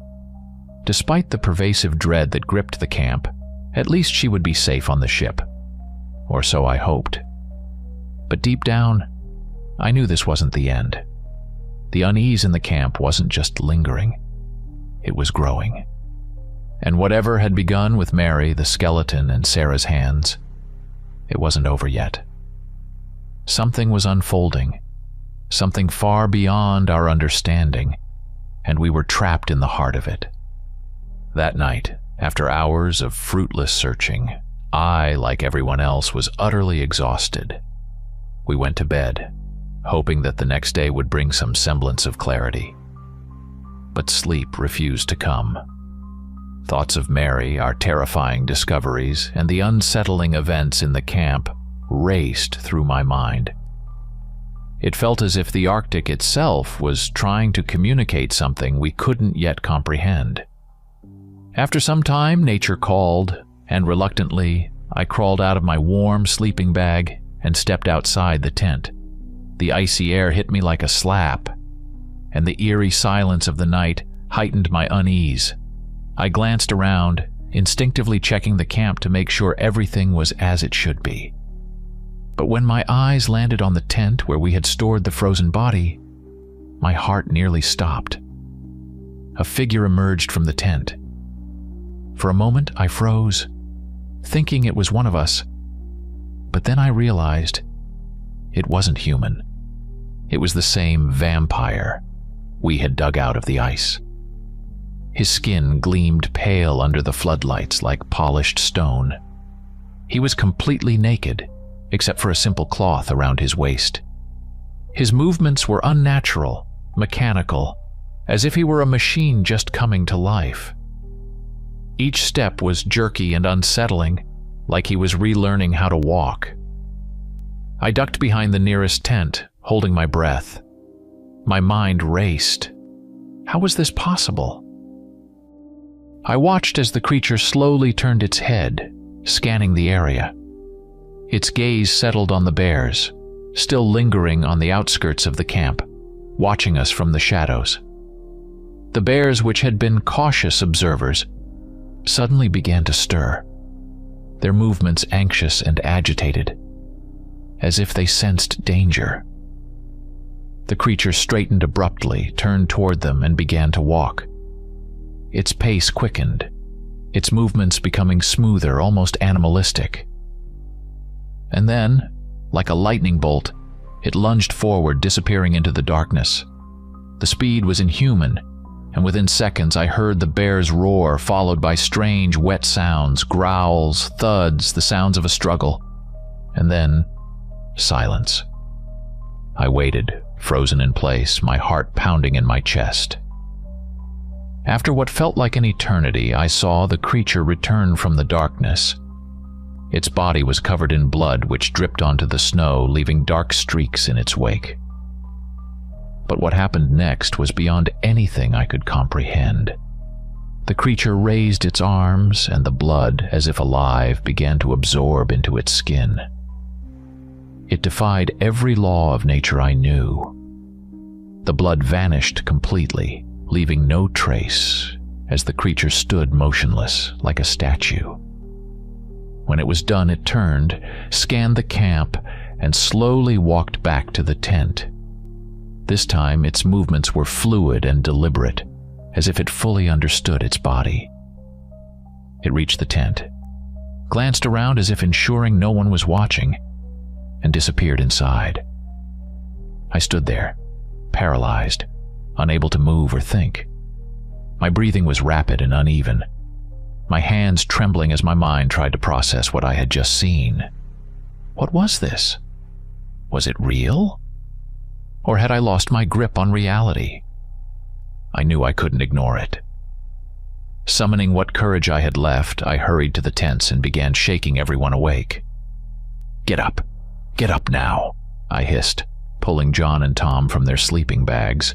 [SPEAKER 1] Despite the pervasive dread that gripped the camp, at least she would be safe on the ship. Or so I hoped. But deep down, I knew this wasn't the end. The unease in the camp wasn't just lingering. It was growing. And whatever had begun with Mary, the skeleton, and Sarah's hands, it wasn't over yet. Something was unfolding, something far beyond our understanding, and we were trapped in the heart of it. That night, after hours of fruitless searching, I, like everyone else, was utterly exhausted. We went to bed, hoping that the next day would bring some semblance of clarity. But sleep refused to come. Thoughts of Mary, our terrifying discoveries, and the unsettling events in the camp raced through my mind. It felt as if the Arctic itself was trying to communicate something we couldn't yet comprehend. After some time, nature called, and reluctantly, I crawled out of my warm sleeping bag and stepped outside the tent. The icy air hit me like a slap, and the eerie silence of the night heightened my unease. I glanced around, instinctively checking the camp to make sure everything was as it should be. But when my eyes landed on the tent where we had stored the frozen body, my heart nearly stopped. A figure emerged from the tent. For a moment, I froze, thinking it was one of us. But then I realized it wasn't human. It was the same vampire we had dug out of the ice. His skin gleamed pale under the floodlights like polished stone. He was completely naked, except for a simple cloth around his waist. His movements were unnatural, mechanical, as if he were a machine just coming to life. Each step was jerky and unsettling, like he was relearning how to walk. I ducked behind the nearest tent, holding my breath. My mind raced. How was this possible? I watched as the creature slowly turned its head, scanning the area. Its gaze settled on the bears, still lingering on the outskirts of the camp, watching us from the shadows. The bears, which had been cautious observers, suddenly began to stir, their movements anxious and agitated, as if they sensed danger. The creature straightened abruptly, turned toward them, and began to walk. Its pace quickened, its movements becoming smoother, almost animalistic. And then, like a lightning bolt, it lunged forward, disappearing into the darkness. The speed was inhuman, and within seconds I heard the bear's roar, followed by strange, wet sounds, growls, thuds, the sounds of a struggle, and then silence. I waited, frozen in place, my heart pounding in my chest. After what felt like an eternity, I saw the creature return from the darkness. Its body was covered in blood which dripped onto the snow, leaving dark streaks in its wake. But what happened next was beyond anything I could comprehend. The creature raised its arms, and the blood, as if alive, began to absorb into its skin. It defied every law of nature I knew. The blood vanished completely, leaving no trace, as the creature stood motionless like a statue. When it was done, it turned, scanned the camp, and slowly walked back to the tent. This time, its movements were fluid and deliberate, as if it fully understood its body. It reached the tent, glanced around as if ensuring no one was watching, and disappeared inside. I stood there, paralyzed, unable to move or think. My breathing was rapid and uneven, my hands trembling as my mind tried to process what I had just seen. What was this? Was it real? Or had I lost my grip on reality? I knew I couldn't ignore it. Summoning what courage I had left, I hurried to the tents and began shaking everyone awake. Get up now," I hissed, pulling John and Tom from their sleeping bags.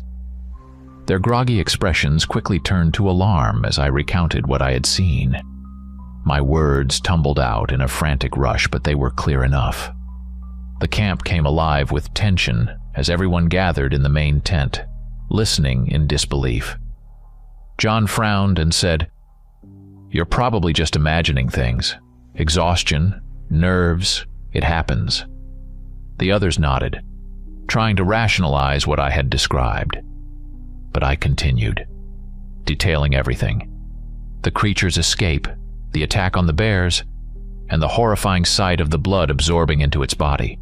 [SPEAKER 1] Their groggy expressions quickly turned to alarm as I recounted what I had seen. My words tumbled out in a frantic rush, but they were clear enough. The camp came alive with tension as everyone gathered in the main tent, listening in disbelief. John frowned and said, "You're probably just imagining things. Exhaustion, nerves, it happens." The others nodded, trying to rationalize what I had described. But I continued, detailing everything: the creature's escape, the attack on the bears, and the horrifying sight of the blood absorbing into its body.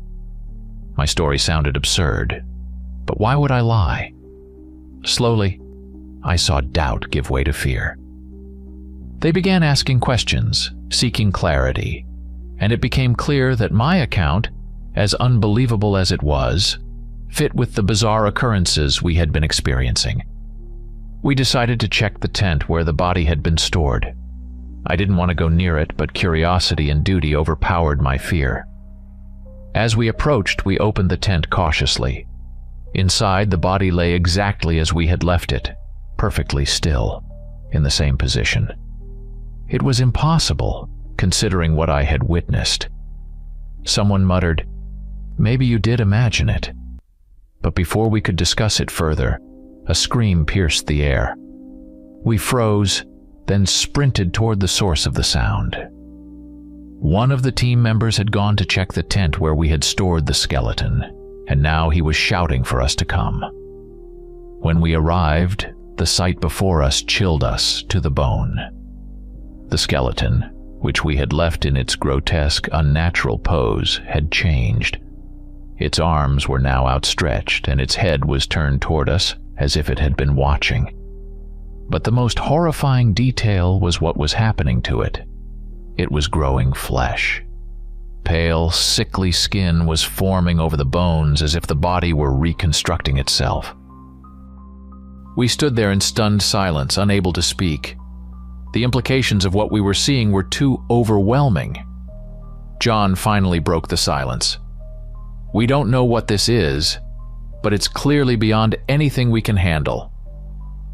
[SPEAKER 1] My story sounded absurd, but why would I lie? Slowly, I saw doubt give way to fear. They began asking questions, seeking clarity, and it became clear that my account, as unbelievable as it was, fit with the bizarre occurrences we had been experiencing. We decided to check the tent where the body had been stored. I didn't want to go near it, but curiosity and duty overpowered my fear. As we approached, we opened the tent cautiously. Inside, the body lay exactly as we had left it, perfectly still, in the same position. It was impossible, considering what I had witnessed. Someone muttered, "Maybe you did imagine it." But before we could discuss it further, a scream pierced the air. We froze, then sprinted toward the source of the sound. One of the team members had gone to check the tent where we had stored the skeleton, and now he was shouting for us to come. When we arrived, the sight before us chilled us to the bone. The skeleton, which we had left in its grotesque, unnatural pose, had changed. Its arms were now outstretched, and its head was turned toward us as if it had been watching. But the most horrifying detail was what was happening to it. It was growing flesh. Pale, sickly skin was forming over the bones as if the body were reconstructing itself. We stood there in stunned silence, unable to speak. The implications of what we were seeing were too overwhelming. John finally broke the silence. "We don't know what this is, but it's clearly beyond anything we can handle."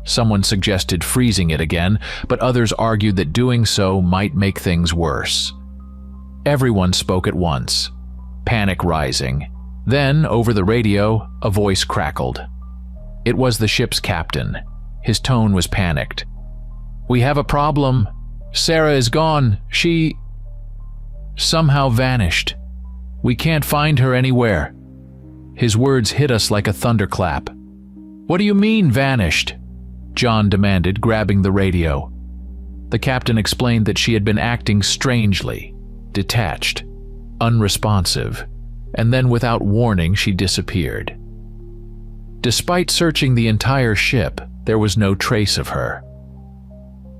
[SPEAKER 1] Someone suggested freezing it again, but others argued that doing so might make things worse. Everyone spoke at once, panic rising. Then, over the radio, a voice crackled. It was the ship's captain. His tone was panicked. "We have a problem. Sarah is gone. She somehow vanished. We can't find her anywhere." His words hit us like a thunderclap. "What do you mean, vanished?" John demanded, grabbing the radio. The captain explained that she had been acting strangely, detached, unresponsive, and then without warning she disappeared. Despite searching the entire ship, there was no trace of her.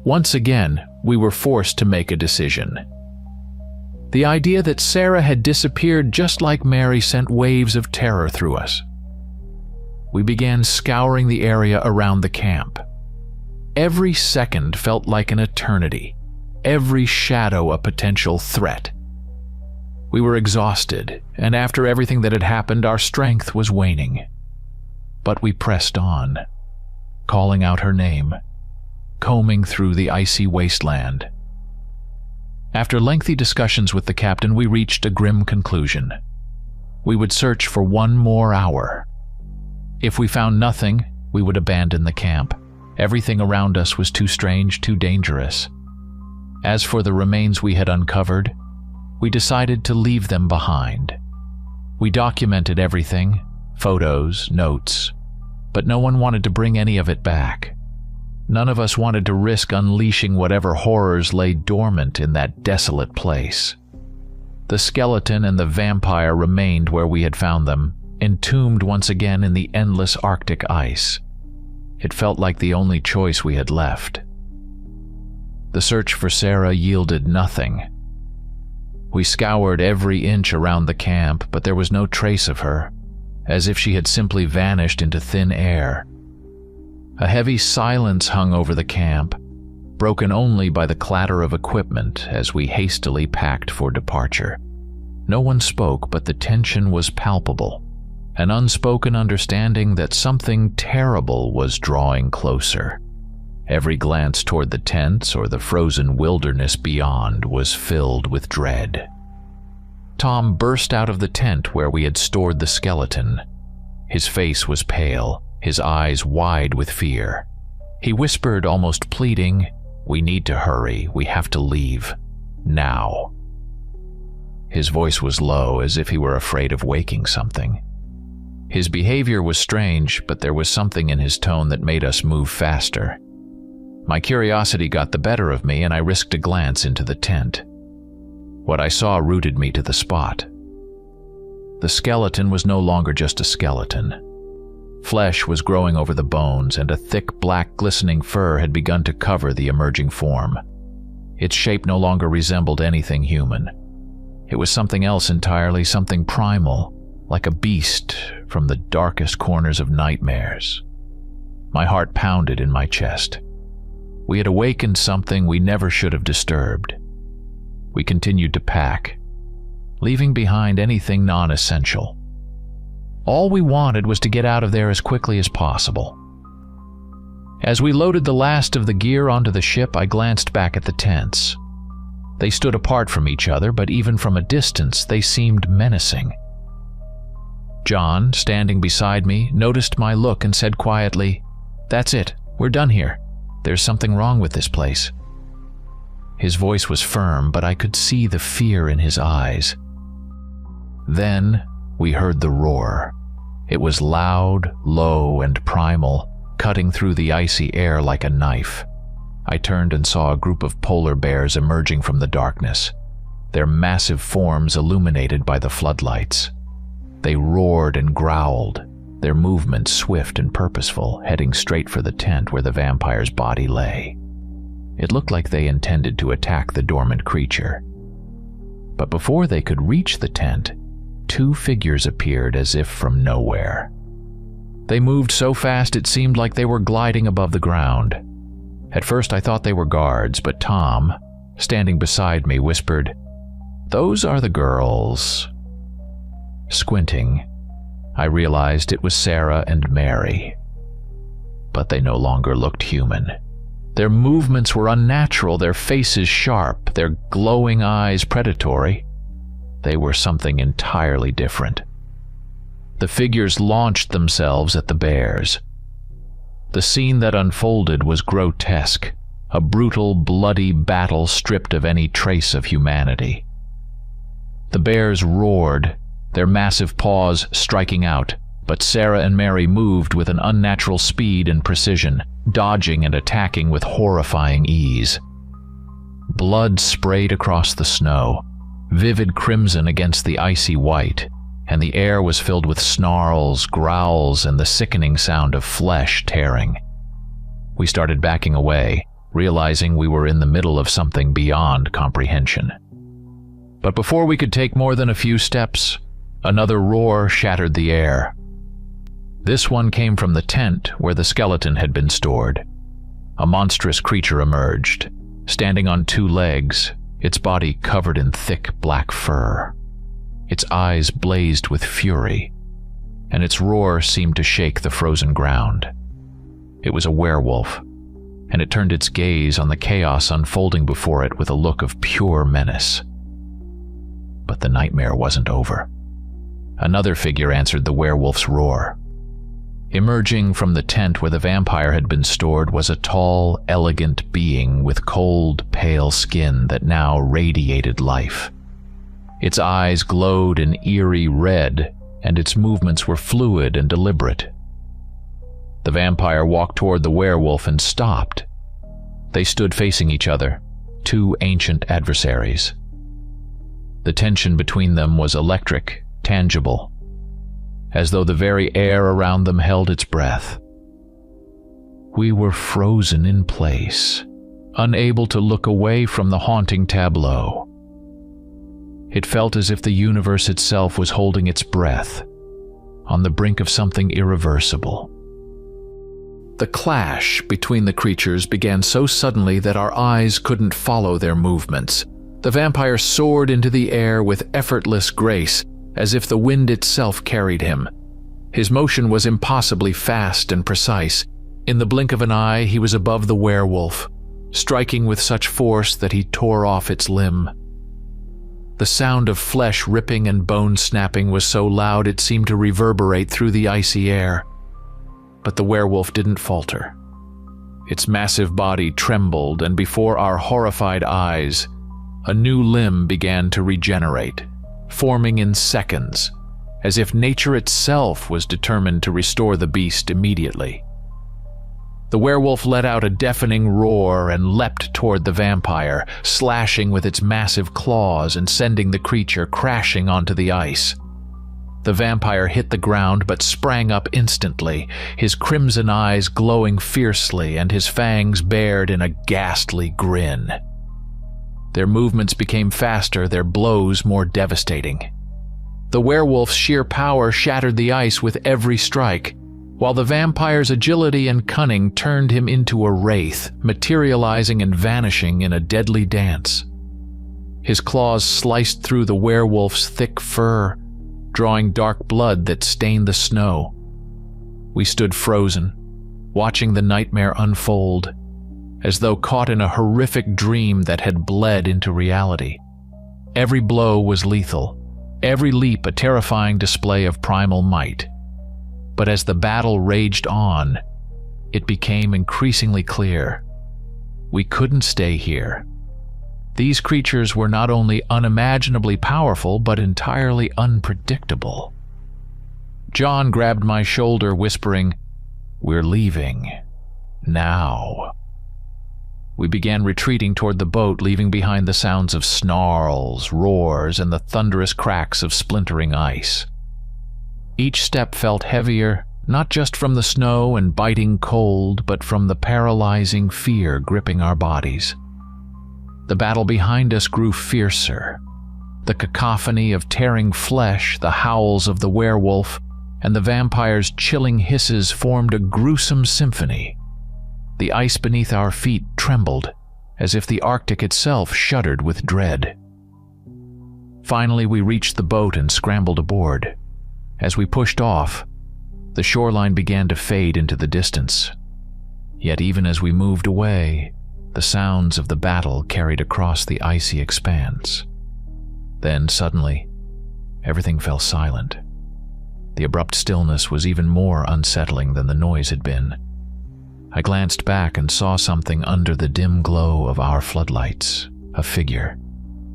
[SPEAKER 1] Once again, we were forced to make a decision. The idea that Sarah had disappeared just like Mary sent waves of terror through us. we began scouring the area around the camp. Every second felt like an eternity, every shadow a potential threat. We were exhausted, and after everything that had happened, our strength was waning. But we pressed on, calling out her name, combing through the icy wasteland. After lengthy discussions with the captain, we reached a grim conclusion. We would search for 1 more hour. If we found nothing, we would abandon the camp. Everything around us was too strange, too dangerous. As for the remains we had uncovered, we decided to leave them behind. We documented everything, photos, notes, but no one wanted to bring any of it back. None of us wanted to risk unleashing whatever horrors lay dormant in that desolate place. The skeleton and the vampire remained where we had found them, entombed once again in the endless Arctic ice. It felt like the only choice we had left. The search for Sarah yielded nothing. We scoured every inch around the camp, but there was no trace of her, as if she had simply vanished into thin air. A heavy silence hung over the camp, broken only by the clatter of equipment as we hastily packed for departure. No one spoke, but the tension was palpable, an unspoken understanding that something terrible was drawing closer. Every glance toward the tents or the frozen wilderness beyond was filled with dread. Tom burst out of the tent where we had stored the skeleton. His face was pale, his eyes wide with fear. He whispered, almost pleading, "We need to hurry. We have to leave. Now." His voice was low, as if he were afraid of waking something. His behavior was strange, but there was something in his tone that made us move faster. My curiosity got the better of me, and I risked a glance into the tent. What I saw rooted me to the spot. The skeleton was no longer just a skeleton. Flesh was growing over the bones, and a thick black glistening fur had begun to cover the emerging form. Its shape no longer resembled anything human. It was something else entirely, something primal, like a beast from the darkest corners of nightmares. My heart pounded in my chest. We had awakened something we never should have disturbed. We continued to pack, leaving behind anything non-essential. All we wanted was to get out of there as quickly as possible. As we loaded the last of the gear onto the ship, I glanced back at the tents. They stood apart from each other, but even from a distance, they seemed menacing. John, standing beside me, noticed my look and said quietly, "That's it. We're done here. There's something wrong with this place." His voice was firm, but I could see the fear in his eyes. Then we heard the roar. It was loud, low, and primal, cutting through the icy air like a knife. I turned and saw a group of polar bears emerging from the darkness, their massive forms illuminated by the floodlights. They roared and growled, their movements swift and purposeful, heading straight for the tent where the vampire's body lay. It looked like they intended to attack the dormant creature. But before they could reach the tent, 2 figures appeared as if from nowhere. They moved so fast it seemed like they were gliding above the ground. At first I thought they were guards, but Tom, standing beside me, whispered, "Those are the girls." Squinting, I realized it was Sarah and Mary. But they no longer looked human. Their movements were unnatural, their faces sharp, their glowing eyes predatory. They were something entirely different. The figures launched themselves at the bears. The scene that unfolded was grotesque, a brutal, bloody battle stripped of any trace of humanity. The bears roared, their massive paws striking out, but Sarah and Mary moved with an unnatural speed and precision, dodging and attacking with horrifying ease. Blood sprayed across the snow, vivid crimson against the icy white, and the air was filled with snarls, growls, and the sickening sound of flesh tearing. We started backing away, realizing we were in the middle of something beyond comprehension. But before we could take more than a few steps, another roar shattered the air. This one came from the tent where the skeleton had been stored. A monstrous creature emerged, standing on 2 legs, its body covered in thick black fur. Its eyes blazed with fury, and its roar seemed to shake the frozen ground. It was a werewolf, and it turned its gaze on the chaos unfolding before it with a look of pure menace. But the nightmare wasn't over. Another figure answered the werewolf's roar. Emerging from the tent where the vampire had been stored was a tall, elegant being with cold, pale skin that now radiated life. Its eyes glowed an eerie red, and its movements were fluid and deliberate. The vampire walked toward the werewolf and stopped. They stood facing each other, 2 ancient adversaries. The tension between them was electric, tangible, as though the very air around them held its breath. We were frozen in place, unable to look away from the haunting tableau. It felt as if the universe itself was holding its breath, on the brink of something irreversible. The clash between the creatures began so suddenly that our eyes couldn't follow their movements. The vampire soared into the air with effortless grace, as if the wind itself carried him. His motion was impossibly fast and precise. In the blink of an eye, he was above the werewolf, striking with such force that he tore off its limb. The sound of flesh ripping and bone snapping was so loud it seemed to reverberate through the icy air. But the werewolf didn't falter. Its massive body trembled, and before our horrified eyes, a new limb began to regenerate, forming in seconds, as if nature itself was determined to restore the beast immediately. The werewolf let out a deafening roar and leapt toward the vampire, slashing with its massive claws and sending the creature crashing onto the ice. The vampire hit the ground but sprang up instantly, his crimson eyes glowing fiercely and his fangs bared in a ghastly grin. Their movements became faster, their blows more devastating. The werewolf's sheer power shattered the ice with every strike, while the vampire's agility and cunning turned him into a wraith, materializing and vanishing in a deadly dance. His claws sliced through the werewolf's thick fur, drawing dark blood that stained the snow. We stood frozen, watching the nightmare unfold, as though caught in a horrific dream that had bled into reality. Every blow was lethal, every leap a terrifying display of primal might. But as the battle raged on, it became increasingly clear. We couldn't stay here. These creatures were not only unimaginably powerful, but entirely unpredictable. John grabbed my shoulder, whispering, "We're leaving. Now." We began retreating toward the boat, leaving behind the sounds of snarls, roars, and the thunderous cracks of splintering ice. Each step felt heavier, not just from the snow and biting cold, but from the paralyzing fear gripping our bodies. The battle behind us grew fiercer. The cacophony of tearing flesh, the howls of the werewolf, and the vampire's chilling hisses formed a gruesome symphony. The ice beneath our feet trembled, as if the Arctic itself shuddered with dread. Finally, we reached the boat and scrambled aboard. As we pushed off, the shoreline began to fade into the distance. Yet even as we moved away, the sounds of the battle carried across the icy expanse. Then, suddenly, everything fell silent. The abrupt stillness was even more unsettling than the noise had been. I glanced back and saw something under the dim glow of our floodlights, a figure.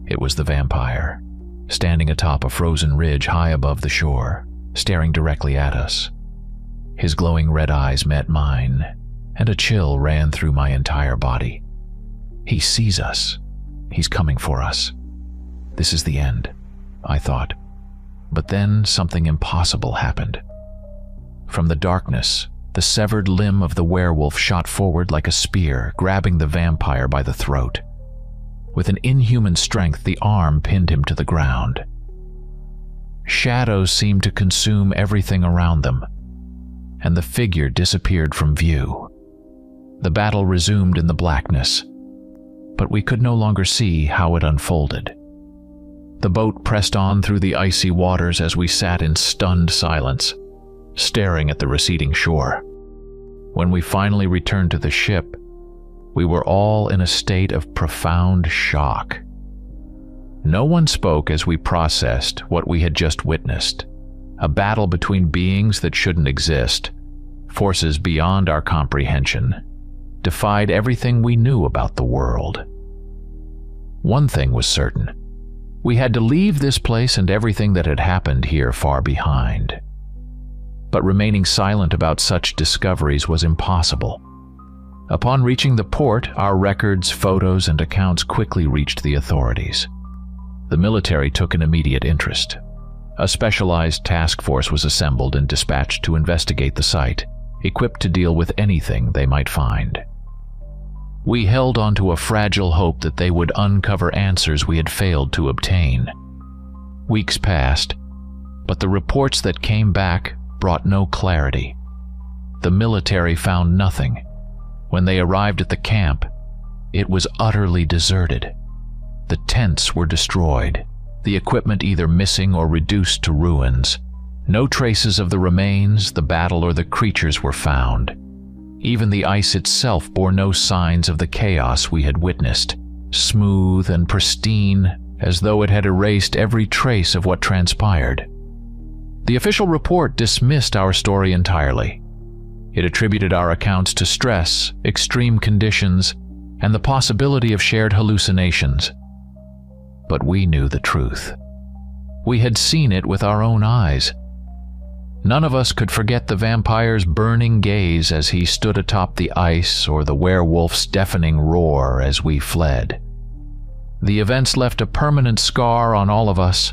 [SPEAKER 1] It was the vampire, standing atop a frozen ridge high above the shore, staring directly at us. His glowing red eyes met mine, and a chill ran through my entire body. He sees us. He's coming for us. This is the end, I thought. But then something impossible happened. From the darkness, the severed limb of the werewolf shot forward like a spear, grabbing the vampire by the throat. With an inhuman strength, the arm pinned him to the ground. Shadows seemed to consume everything around them. and the figure disappeared from view. The battle resumed in the blackness, but we could no longer see how it unfolded. The boat pressed on through the icy waters as we sat in stunned silence, staring at the receding shore. When we finally returned to the ship, we were all in a state of profound shock. No one spoke as we processed what we had just witnessed, a battle between beings that shouldn't exist, forces beyond our comprehension, defied everything we knew about the world. One thing was certain: we had to leave this place and everything that had happened here far behind. But remaining silent about such discoveries was impossible. Upon reaching the port, our records, photos, and accounts quickly reached the authorities. The military took an immediate interest. A specialized task force was assembled and dispatched to investigate the site, equipped to deal with anything they might find. We held on to a fragile hope that they would uncover answers we had failed to obtain. Weeks passed, but the reports that came back brought no clarity. The military found nothing. When they arrived at the camp, it was utterly deserted. The tents were destroyed, the equipment either missing or reduced to ruins. No traces of the remains, the battle, or the creatures were found. Even the ice itself bore no signs of the chaos we had witnessed, smooth and pristine, as though it had erased every trace of what transpired. The official report dismissed our story entirely. It attributed our accounts to stress, extreme conditions, and the possibility of shared hallucinations. But we knew the truth. We had seen it with our own eyes. None of us could forget the vampire's burning gaze as he stood atop the ice, or the werewolf's deafening roar as we fled. The events left a permanent scar on all of us.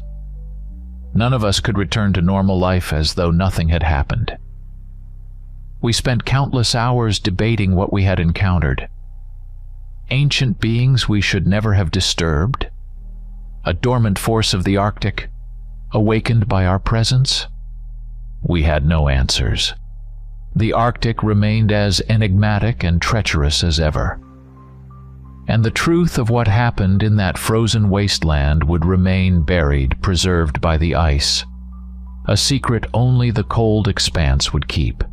[SPEAKER 1] None of us could return to normal life as though nothing had happened. We spent countless hours debating what we had encountered. Ancient beings we should never have disturbed? A dormant force of the Arctic, awakened by our presence? We had no answers. The Arctic remained as enigmatic and treacherous as ever. And the truth of what happened in that frozen wasteland would remain buried, preserved by the ice, a secret only the cold expanse would keep.